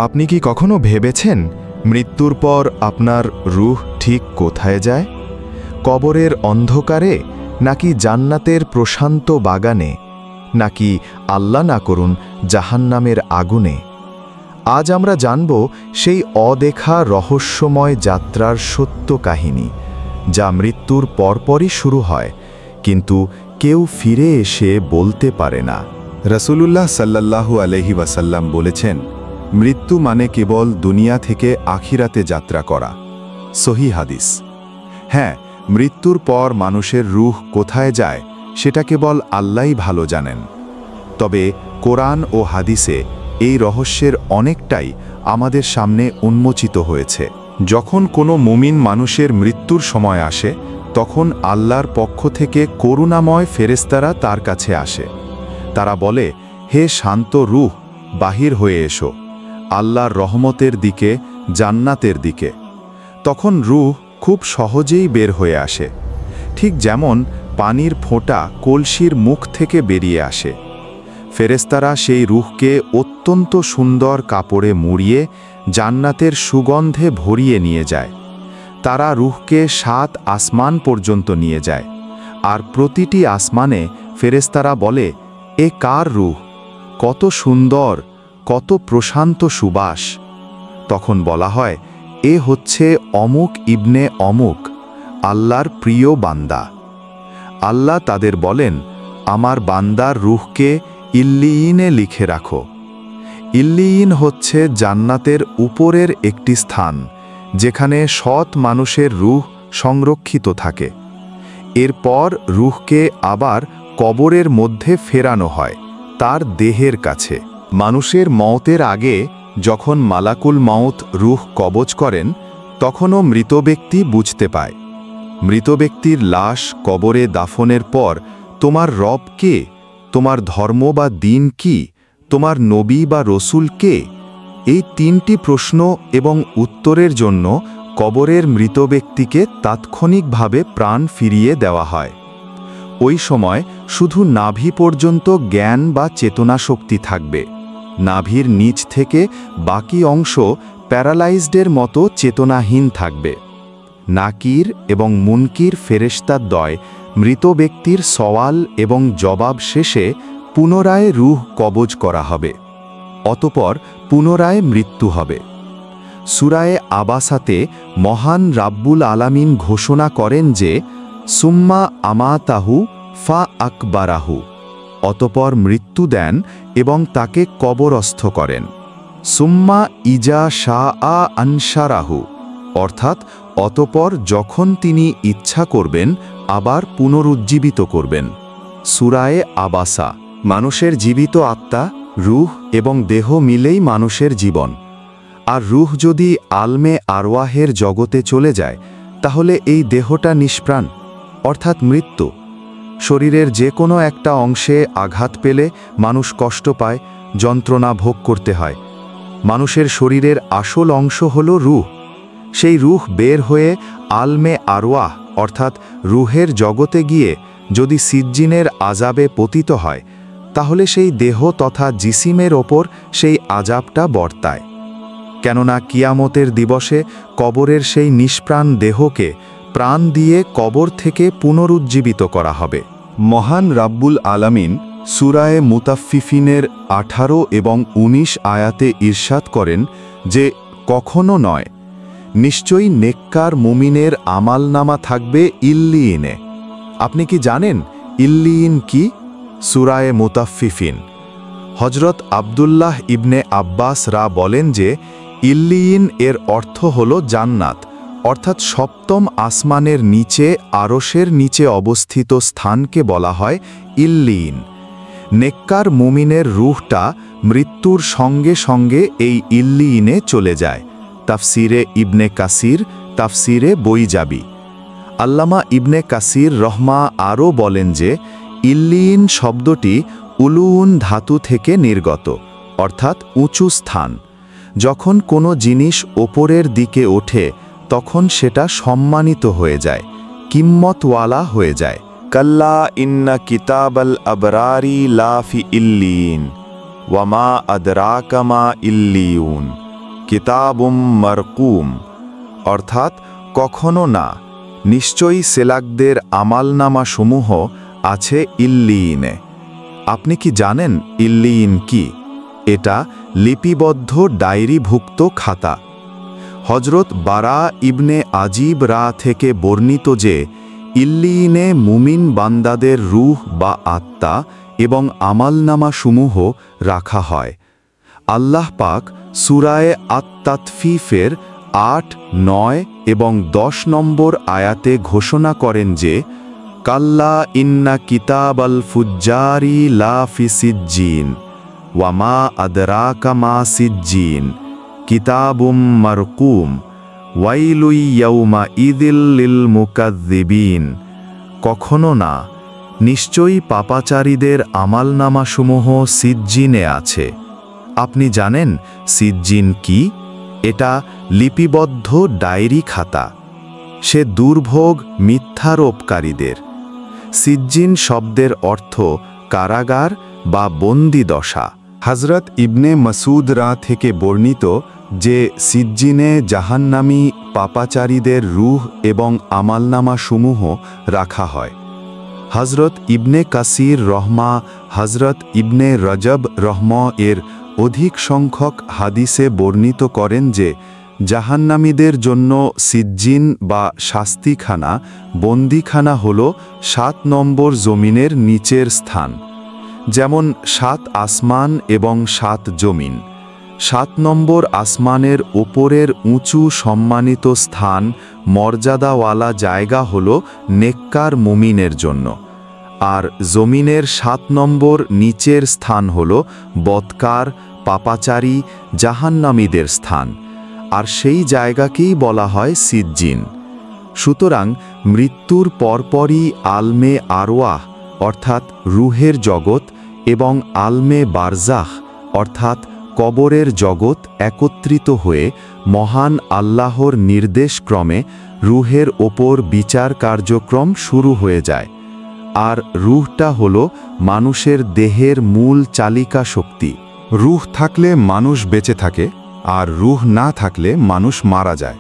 আপনি কি কখনো ভেবেছেন মৃত্যুর পর আপনার রূহ ঠিক কোথায় যায়? কবরের অন্ধকারে, নাকি জান্নাতের প্রশান্ত বাগানে, নাকি আল্লাহ না করুন জাহান্নামের আগুনে? আজ আমরা জানব সেই অদেখা রহস্যময় যাত্রার সত্য কাহিনী, যা মৃত্যুর পরপরই শুরু হয়, কিন্তু কেউ ফিরে এসে বলতে পারে না। রাসূলুল্লাহ সাল্লাল্লাহু আলাইহি ওয়াসাল্লাম বলেছেন, মৃত্যু মানে কেবল দুনিয়া থেকে আখিরাতে যাত্রা করা। সহিহ হাদিস। হ্যাঁ, মৃত্যুর পর মানুষের রূহ কোথায় যায় সেটা কেবল আল্লাহই ভালো জানেন। তবে কোরআন ও হাদিসে এই রহস্যের অনেকটাই আমাদের সামনে উন্মোচিত হয়েছে। যখন কোনো মুমিন মানুষের মৃত্যুর সময় আসে, তখন আল্লাহর পক্ষ থেকে করুণাময় ফেরেশতারা তার কাছে আসে। তারা বলে, হে শান্ত রূহ, বাহির হয়ে এসো আল্লাহর রহমতের দিকে, জান্নাতের দিকে। তখন রূহ খুব সহজেই বের হয়ে আসে, ঠিক যেমন পানির ফোঁটা কলসির মুখ থেকে বেরিয়ে আসে। ফেরেশতারা সেই রূহকে অত্যন্ত সুন্দর কাপড়ে মুড়িয়ে জান্নাতের সুগন্ধে ভরিয়ে নিয়ে যায়। তারা রূহকে 7 আসমান পর্যন্ত নিয়ে যায়, আর প্রতিটি আসমানে ফেরেশতারা বলে, এ কার রূহ? কত সুন্দর, কত প্রশান্ত সুবাস। তখন বলা হয়, এ হচ্ছে অমুক ইবনে অমুক, আল্লাহর প্রিয় বান্দা। আল্লাহ তাদের বলেন, আমার বান্দার রূহকে ইল্লিয়িনে লিখে রাখো। ইল্লিয়িন হচ্ছে জান্নাতের উপরের একটি স্থান, যেখানে সৎ মানুষের রূহ সংরক্ষিত থাকে। এরপর রূহকে আবার কবরের মধ্যে ফেরানো হয়, তার দেহের কাছে। মানুষের মওতের আগে যখন মালাকুল মওত রূহ কবজ করেন, তখনও মৃত ব্যক্তি বুঝতে পায়। মৃত ব্যক্তির লাশ কবরে দাফনের পর তোমার রব কে, তোমার ধর্ম বা দ্বীন কি, তোমার নবী বা রসুল কে, এই 3টি প্রশ্ন এবং উত্তরের জন্য কবরের মৃত ব্যক্তিকে তাৎক্ষণিকভাবে প্রাণ ফিরিয়ে দেওয়া হয়। ওই সময় শুধু নাভি পর্যন্ত জ্ঞান বা চেতনা শক্তি থাকবে। নাভির নিচ থেকে বাকি অংশ প্যারালাইজডের মতো চেতনাহীন থাকবে। নাকির এবং মুনকির ফেরেশতাদ্বয় মৃত ব্যক্তির সওয়াল এবং জবাব শেষে পুনরায় রূহ কবজ করা হবে। অতপর পুনরায় মৃত্যু হবে। সূরায়ে আবাসাতে মহান রাব্বুল আলামিন ঘোষণা করেন যে, সুম্মা আমাতাহু ফা আকবারাহু, অতপর মৃত্যু দেন এবং তাকে কবরস্থ করেন। সুম্মা ইজা শাআ আনশারাহু, অর্থাৎ অতপর যখন তিনি ইচ্ছা করবেন আবার পুনরুজ্জীবিত করবেন। সূরায়ে আবাসা। মানুষের জীবিত আত্মা, রূহ এবং দেহ মিলেই মানুষের জীবন। আর রূহ যদি আলমে আরওয়াহের জগতে চলে যায়, তাহলে এই দেহটা নিষ্প্রাণ, অর্থাৎ মৃত্যু। শরীরের যে কোনো একটা অংশে আঘাত পেলে মানুষ কষ্ট পায়, যন্ত্রণা ভোগ করতে হয়। মানুষের শরীরের আসল অংশ হল রূহ। সেই রূহ বের হয়ে আলমে আরওয়াহ অর্থাৎ রূহের জগতে গিয়ে যদি সিজ্জিনের আজাবে পতিত হয়, তাহলে সেই দেহ তথা জিসিমের ওপর সেই আজাবটা বর্তায়। কেননা কিয়ামতের দিবসে কবরের সেই নিষ্প্রাণ দেহকে প্রাণ দিয়ে কবর থেকে পুনরুজ্জীবিত করা হবে। মহান রাব্বুল আলামিন সূরায়ে মুতাফফিফিনের 18 এবং 19 আয়াতে ইরশাদ করেন যে, কখনো নয়, নিশ্চয়ই নেককার মুমিনের আমালনামা থাকবে ইল্লিয়িনে। আপনি কি জানেন ইল্লিয়িন কি? সূরায়ে মুতাফফিফিন। হযরত আব্দুল্লাহ ইবনে আব্বাস বলেন যে, ইল্লিয়িন এর অর্থ হল জান্নাত, অর্থাৎ সপ্তম আসমানের নিচে আরশের নিচে অবস্থিত স্থানকে বলা হয় ইল্লিয়িন। নেককার মুমিনের রূহটা মৃত্যুর সঙ্গে সঙ্গে এই ইল্লিয়িনে চলে যায়। তাফসিরে ইবনে কাসির, তাফসিরে বৈজাবি। আল্লামা ইবনে কাসির রহমা আরও বলেন যে, ইল্লিয়িন শব্দটি উলুউন ধাতু থেকে নির্গত, অর্থাৎ উঁচু স্থান। যখন কোনো জিনিস ওপরের দিকে ওঠে, তখন সেটা সম্মানিত হয়ে যায়, কিম্মতওয়ালা হয়ে যায়। কাল্লা ইন্না কিতাবাল আবরারি লা ফি ইল্লিয়িন ওয়ামা আদরাকা মা ইল্লিয়ুন কিতাবুম মারকুম, অর্থাৎ কখনো না, নিশ্চয়ই সেলাকদের আমালনামা সমূহ আছে ইল্লিয়িনে। আপনি কি জানেন ইল্লিয়িন কি? এটা লিপিবদ্ধ ডায়েরিভুক্ত খাতা। হজরত বারা ইবনে আজিব রা থেকে বর্ণিত যে ইল্লিয়িনে মুমিন বান্দাদের রূহ বা আত্মা এবং আমালনামা সমূহ রাখা হয়। আল্লাহ পাক সূরায়ে আত-তাতফিফের ৮, ৯ এবং ১০ নম্বর আয়াতে ঘোষণা করেন যে কাল্লা ইন্না কিতাবাল ফুজ্জারি লা ফি সিজ্জিন ওয়ামা আদরাকা মা সিজ্জিন কিতাবুম মারকুম ওয়াইলুই ইয়াউমা ইদিল লিল মুকাজ্জিবিন। কখনো না, নিশ্চয়ই পাপাচারীদের আমালনামাসমূহ সিজ্জিনে আছে। আপনি জানেন সিজ্জিন কি? এটা লিপিবদ্ধ ডায়েরি খাতা। সে দুর্ভোগ মিথ্যারোপকারীদের। সিজ্জিন শব্দের অর্থ কারাগার বা বন্দি দশা। হজরত ইবনে মাসুদ রা থেকে বর্ণিত যে সিজ্জিনে জাহান্নামী পাপাচারীদের রূহ এবং আমালনামা সমূহ রাখা হয়। হজরত ইবনে কাসির রহমা, হজরত ইবনে রজব রহম এর অধিক সংখ্যক হাদিসে বর্ণিত করেন যে জাহান্নামীদের জন্য সিজ্জিন বা শাস্তিখানা, বন্দিখানা হল ৭ নম্বর জমিনের নিচের স্থান। যেমন ৭ আসমান এবং ৭ জমিন। ৭ নম্বর আসমানের ওপরের উঁচু সম্মানিত স্থান, মর্যাদাওয়ালা জায়গা হল নেককার মুমিনের জন্য, আর জমিনের ৭ নম্বর নিচের স্থান হল বদকার, পাপাচারী, জাহান্নামীদের স্থান, আর সেই জায়গাকেই বলা হয় সিজ্জিন। সুতরাং মৃত্যুর পরপরই আলমে আরওয়াহ অর্থাৎ রুহের জগৎ এবং আলমে বারজাখ অর্থাৎ কবরের জগৎ একত্রিত হয়ে মহান আল্লাহর নির্দেশক্রমে রুহের ওপর বিচার কার্যক্রম শুরু হয়ে যায়। আর রুহটা হল মানুষের দেহের মূল চালিকা শক্তি। রুহ থাকলে মানুষ বেঁচে থাকে, আর রুহ না থাকলে মানুষ মারা যায়।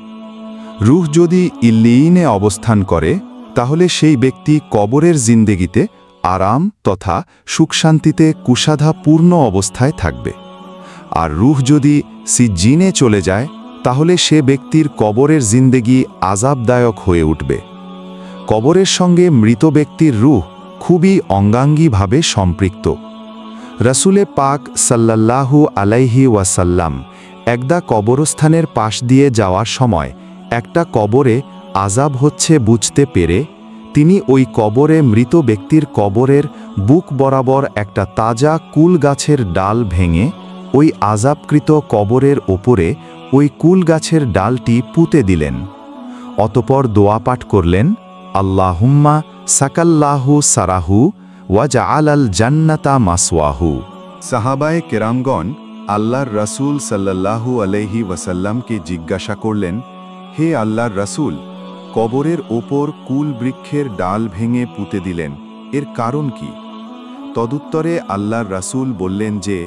রুহ যদি ইল্লিয়িনে অবস্থান করে, তাহলে সেই ব্যক্তি কবরের জিন্দেগিতে আরাম তথা সুখশান্তিতে কুশাধাপূর্ণ অবস্থায় থাকবে। আর রুহ যদি সিজ্জিনে চলে যায়, তাহলে সে ব্যক্তির কবরের জিন্দেগি আযাবদায়ক হয়ে উঠবে। কবরের সঙ্গে মৃত ব্যক্তির রুহ খুবই অঙ্গাঙ্গিভাবে সম্পৃক্ত। রাসূলে পাক সাল্লাল্লাহু আলাইহি ওয়াসাল্লাম একদা কবরস্থানের পাশ দিয়ে যাওয়ার সময় একটা কবরে আযাব হচ্ছে বুঝতে পেরে তিনি ওই কবরে মৃত ব্যক্তির কবরের বুক বরাবর একটা তাজা কুল গাছের ডাল ভেঙে ওই আযাবকৃত কবরের ওপরে ওই কুল গাছের ডালটি পুঁতে দিলেন। অতপর দোয়া পাঠ করলেন, আল্লাহুম্মা সাকাল্লাহু সারাহু ওয়াজআলাল জান্নাতা মাসওয়াহু। সাহাবায়ে কেরামগণ আল্লাহর রাসূল সাল্লাল্লাহু আলাইহি ওয়াসাল্লামকে জিজ্ঞাসা করলেন, হে আল্লাহর রাসূল, কবরের ওপর কুল বৃক্ষের ডাল ভেঙে পুঁতে দিলেন, এর কারণ কি? তদুত্তরে আল্লাহর রাসূল বললেন যে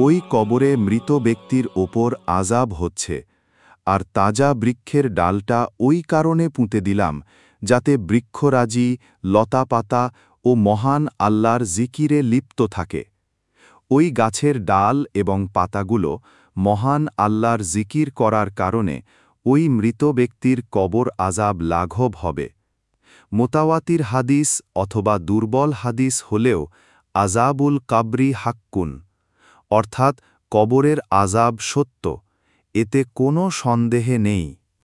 ওই কবরে মৃত ব্যক্তির ওপর আযাব হচ্ছে, আর তাজা বৃক্ষের ডালটা ওই কারণে পুঁতে দিলাম যাতে বৃক্ষরাজি, লতাপাতা ও মহান আল্লাহর জিকিরে লিপ্ত থাকে। ওই গাছের ডাল এবং পাতাগুলো মহান আল্লাহর জিকির করার কারণে ওই মৃত ব্যক্তির কবর আযাব লাঘব হবে। মোতাওয়াতির হাদিস অথবা দুর্বল হাদিস হলেও আযাবুল কাবরি হাক্কুন, অর্থাৎ কবরের আযাব সত্য, এতে কোনো সন্দেহে নেই।